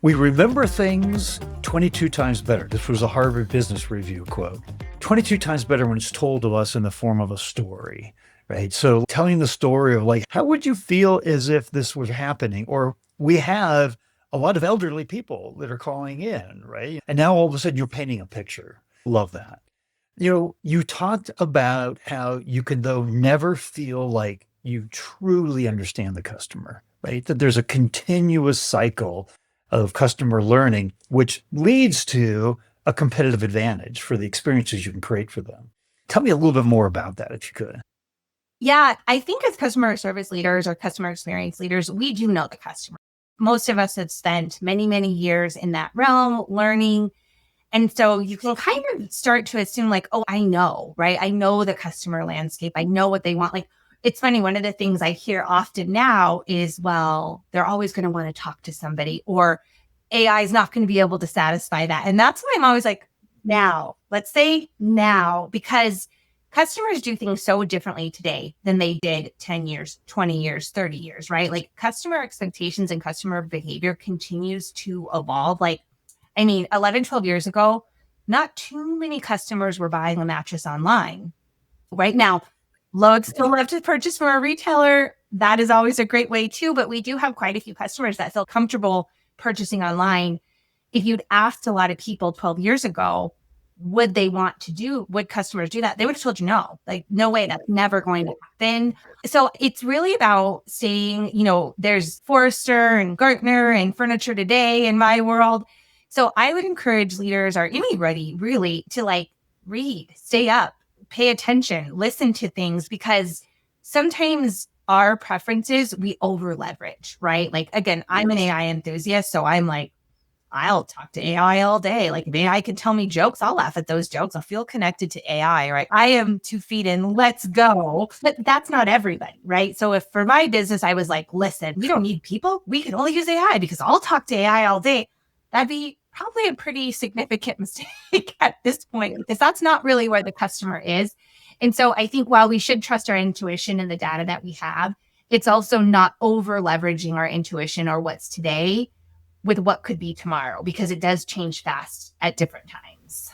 We remember things 22 times better. This was a Harvard Business Review quote. 22 times better when it's told to us in the form of a story, right? So telling the story of like, how would you feel as if this was happening? Or we have a lot of elderly people that are calling in, right? And now all of a sudden you're painting a picture. Love that. You talked about how you can, though, never feel like you truly understand the customer, right? That there's a continuous cycle of customer learning, which leads to a competitive advantage for the experiences you can create for them. Tell me a little bit more about that, if you could. Yeah, I think as customer service leaders or customer experience leaders, we do know the customer. Most of us have spent many, many years in that realm learning. And so you can kind of start to assume, like, oh, I know, right? I know the customer landscape. I know what they want. Like, it's funny. One of the things I hear often now is, well, they're always going to want to talk to somebody, or AI is not going to be able to satisfy that. And that's why I'm always like, now, let's say now, because customers do things so differently today than they did 10 years, 20 years, 30 years, right? Like customer expectations and customer behavior continues to evolve. Like, I mean, 11, 12 years ago, not too many customers were buying a mattress online. Right now, loads still love to purchase from a retailer. That is always a great way too, but we do have quite a few customers that feel comfortable purchasing online. If you'd asked a lot of people 12 years ago, would customers do that? They would have told you no, like, no way, that's never going to happen. So it's really about saying, there's Forrester and Gartner and Furniture Today in my world. So I would encourage leaders or anybody really to like read, stay up, pay attention, listen to things, because sometimes our preferences we over leverage, right? Like, again, I'm an AI enthusiast. So I'm like, I'll talk to AI all day. Like if AI can tell me jokes, I'll laugh at those jokes. I'll feel connected to AI, right? I am 2 feet in, let's go. But that's not everybody, right? So if for my business, I was like, listen, we don't need people. We can only use AI because I'll talk to AI all day. That'd be probably a pretty significant mistake at this point, because that's not really where the customer is. And so I think while we should trust our intuition and the data that we have, it's also not over leveraging our intuition or what's today with what could be tomorrow, because it does change fast at different times.